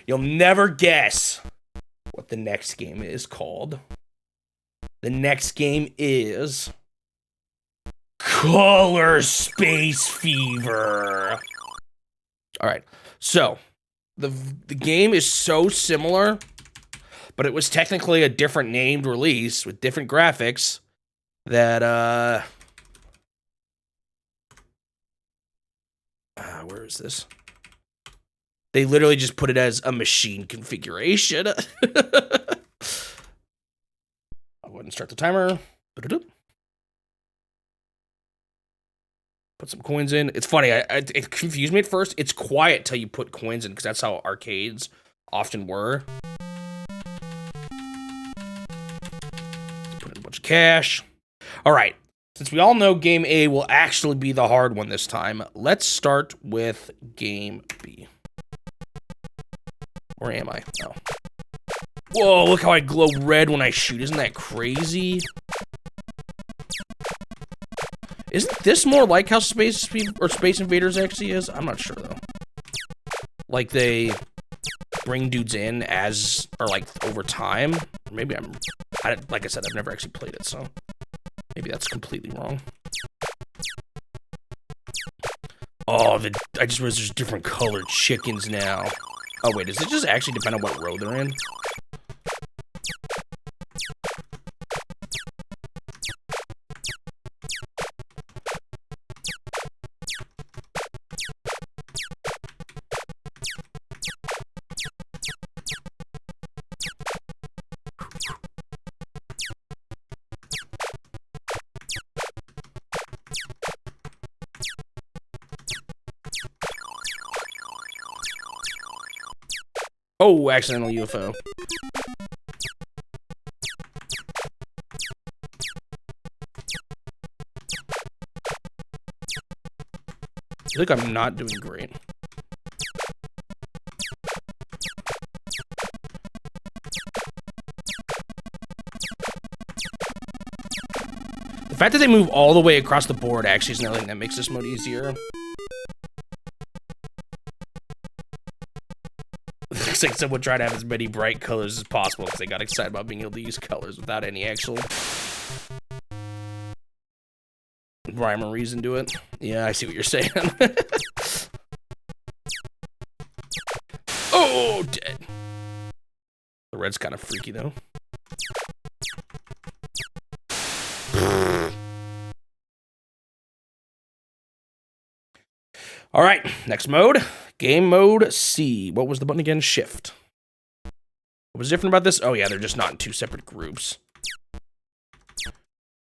You'll never guess what the next game is called. The next game is Color Space Fever. All right, so the game is so similar, but it was technically a different named release with different graphics that, where is this? They literally just put it as a machine configuration. I'll go ahead and start the timer. Put some coins in. It's funny. It confused me at first. It's quiet till you put coins in because that's how arcades often were. Let's put in a bunch of cash. All right. Since we all know game A will actually be the hard one this time, let's start with game B. Where am I? Oh. Whoa, look how I glow red when I shoot. Isn't that crazy? Isn't this more like how Space Invaders actually is? I'm not sure, though. Like, they bring dudes in as, or like, over time. Maybe like I said, I've never actually played it, so maybe that's completely wrong. Oh, I just realized there's different colored chickens now. Oh, wait, does it just actually depend on what row they're in? Oh, accidental UFO. I feel like I'm not doing great. The fact that they move all the way across the board actually is another thing that makes this mode easier. Looks like someone tried to have as many bright colors as possible because they got excited about being able to use colors without any actual rhyme or reason to it. Yeah, I see what you're saying. Oh, dead. The red's kind of freaky, though. All right, next mode. Game mode C. What was the button again? Shift. What was different about this? Oh, yeah, they're just not in two separate groups.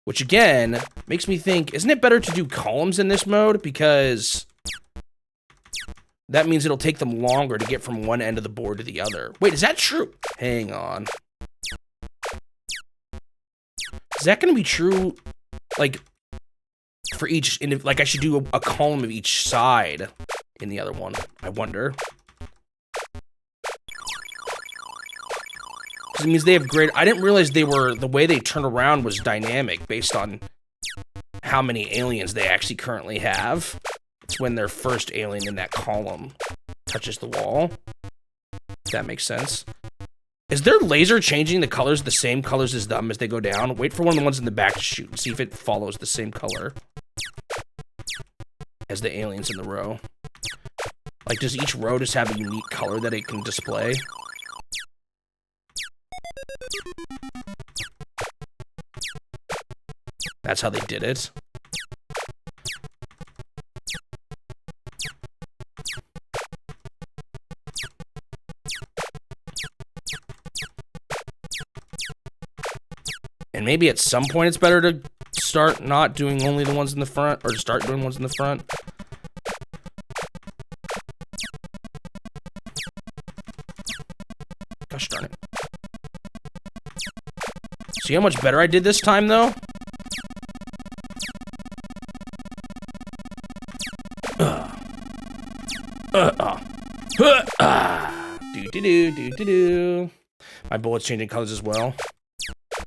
Which, again, makes me think, isn't it better to do columns in this mode? Because that means it'll take them longer to get from one end of the board to the other. Wait, is that true? Hang on. Is that going to be true, like, for each, like, I should do a column of each side in the other one, I wonder. Because it means they have great, I didn't realize they were, the way they turn around was dynamic based on how many aliens they actually currently have. It's when their first alien in that column touches the wall. If that makes sense. Is their laser changing the colors the same colors as them as they go down? Wait for one of the ones in the back to shoot and see if it follows the same color as the aliens in the row. Like, does each row just have a unique color that it can display? That's how they did it. And maybe at some point it's better to start not doing only the ones in the front, or to start doing ones in the front. Gosh darn it. See how much better I did this time, though? Do-do-do. My bullet's changing colors as well.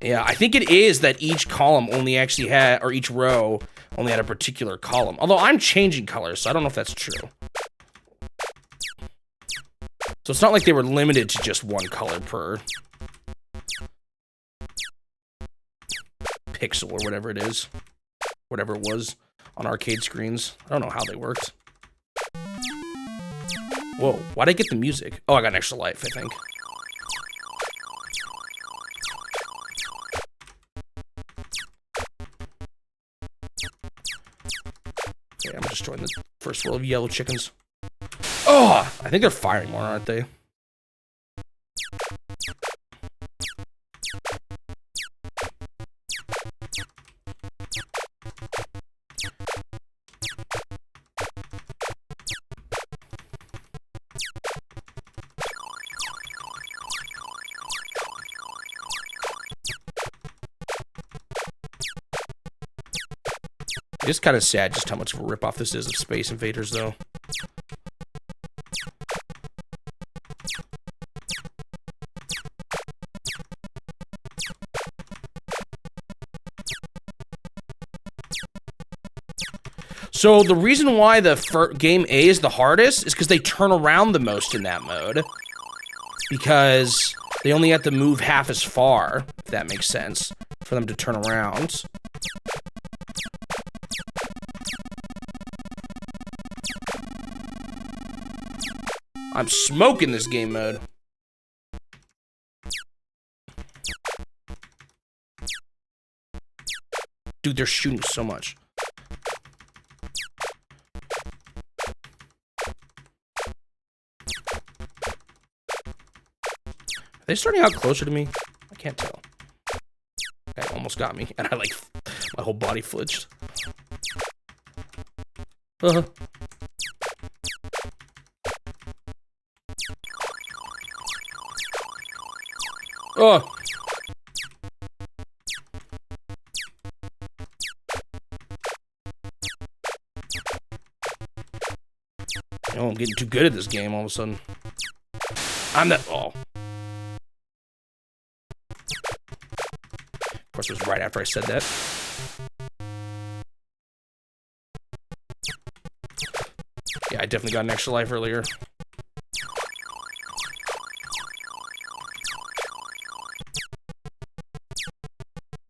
Yeah, I think it is that each column only actually had, or each row only had a particular column. Although I'm changing colors, so I don't know if that's true. So it's not like they were limited to just one color per pixel or whatever it is. Whatever it was on arcade screens. I don't know how they worked. Whoa, why'd I get the music? Oh, I got an extra life, I think. Okay, I'm destroying the first row of yellow chickens. Oh, I think they're firing more, aren't they? It's kind of sad just how much of a ripoff this is of Space Invaders, though. So the reason why the game A is the hardest is because they turn around the most in that mode. Because they only have to move half as far, if that makes sense, for them to turn around. I'm smoking this game mode. Dude, they're shooting so much. Are they starting out closer to me? I can't tell. That almost got me, and I like, my whole body flinched. Oh! Oh, I'm getting too good at this game all of a sudden. I'm the... Oh. Of course, it was right after I said that. Yeah, I definitely got an extra life earlier.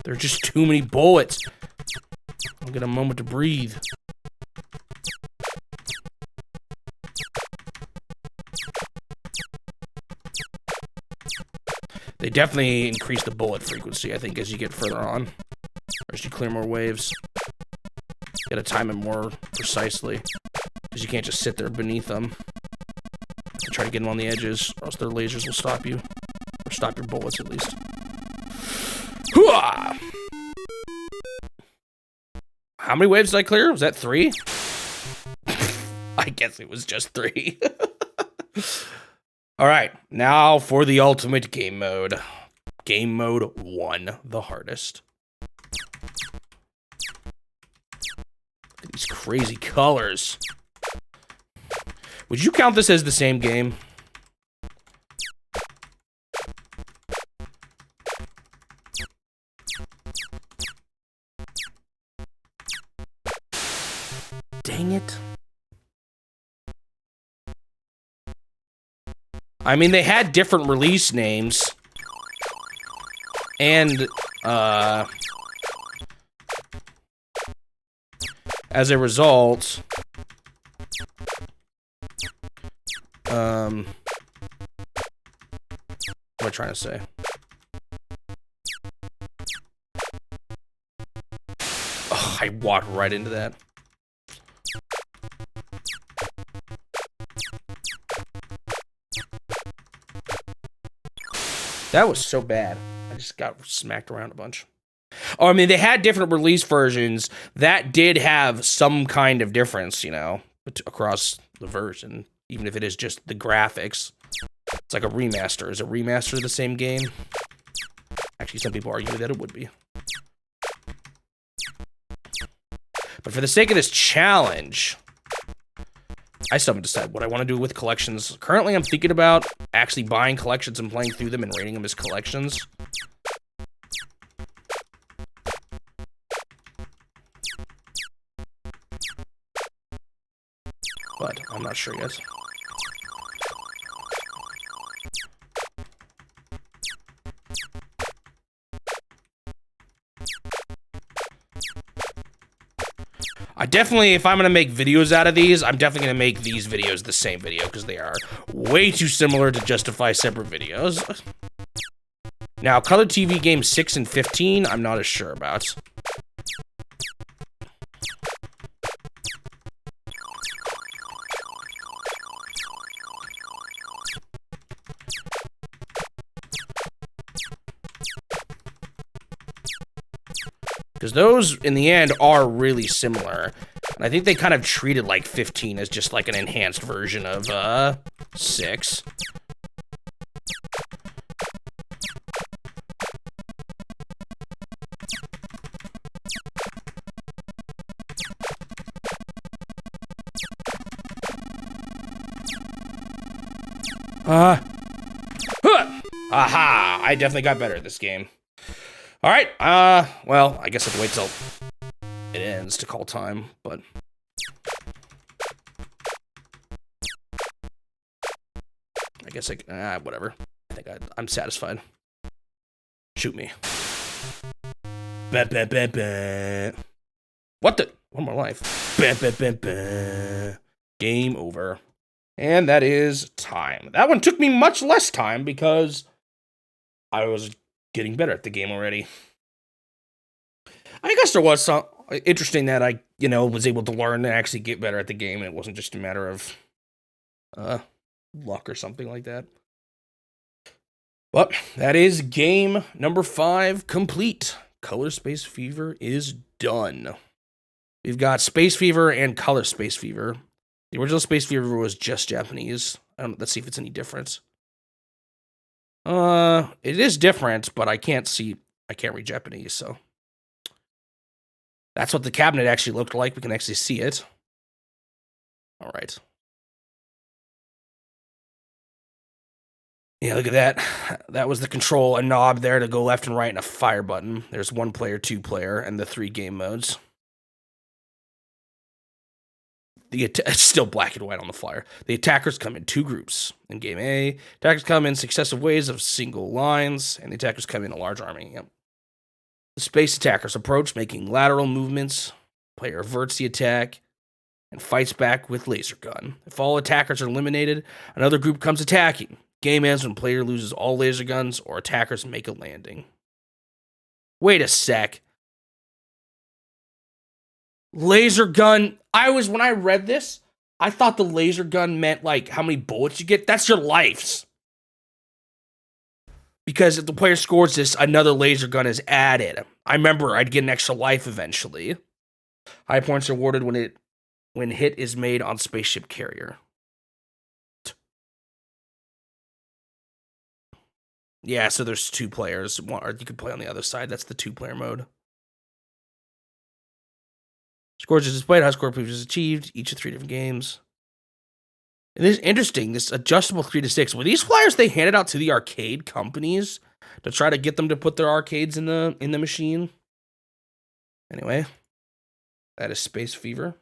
There are just too many bullets. I'll get a moment to breathe. They definitely increase the bullet frequency, I think, as you get further on. Or as you clear more waves. You gotta time it more precisely. Because you can't just sit there beneath them. You try to get them on the edges, or else their lasers will stop you. Or stop your bullets, at least. Hooah! How many waves did I clear? Was that 3? I guess it was just 3. Alright, now for the ultimate game mode. Game mode 1, the hardest. Look at these crazy colors. Would you count this as the same game? Dang it. I mean, they had different release names. And, as a result, what am I trying to say? Oh, I walked right into that. That was so bad. I just got smacked around a bunch. Oh, I mean, they had different release versions. That did have some kind of difference, you know, across the version, even if it is just the graphics. It's like a remaster. Is a remaster the same game? Actually, some people argue that it would be. But for the sake of this challenge, I still haven't decided what I want to do with collections. Currently, I'm thinking about actually buying collections and playing through them and rating them as collections. But I'm not sure yet. I definitely, if I'm gonna make videos out of these, I'm definitely gonna make these videos the same video because they are way too similar to justify separate videos. Now, color TV games 6 and 15, I'm not as sure about. Because those, in the end, are really similar. And I think they kind of treated, like, 15 as just, like, an enhanced version of, 6. Aha! I definitely got better at this game. Alright, well, I guess I have to wait till it ends to call time, but... I guess whatever. I think I'm satisfied. Shoot me. What the? One more life. Game over. And that is time. That one took me much less time because I was getting better at the game already. I guess there was some interesting that I, was able to learn and actually get better at the game. And it wasn't just a matter of luck or something like that. But that is game number 5 complete. Color Space Fever is done. We've got Space Fever and Color Space Fever. The original Space Fever was just Japanese. Let's see if it's any different. It is different, but I can't read Japanese, so. That's what the cabinet actually looked like. We can actually see it. All right. Yeah, look at that. That was the control, a knob there to go left and right, and a fire button. There's 1 player, 2 player, and the 3 game modes. It's still black and white on the flyer. The attackers come in 2 groups. In game A, attackers come in successive waves of single lines, and the attackers come in a large army. Yep. The space attackers approach, making lateral movements. Player averts the attack and fights back with laser gun. If all attackers are eliminated, another group comes attacking. Game ends when player loses all laser guns or attackers make a landing. Wait a sec. Laser gun. When I read this, I thought the laser gun meant like how many bullets you get. That's your lives. Because if the player scores this, another laser gun is added. I remember I'd get an extra life eventually. High points are awarded when hit is made on spaceship carrier. Yeah, so there's 2 players. Or you could play on the other side. That's the 2-player mode. Scores is displayed, high score proof is achieved, each of 3 different games. It is interesting, this adjustable 3 to 6. Were these flyers they handed out to the arcade companies to try to get them to put their arcades in the machine? Anyway, that is Space Fever.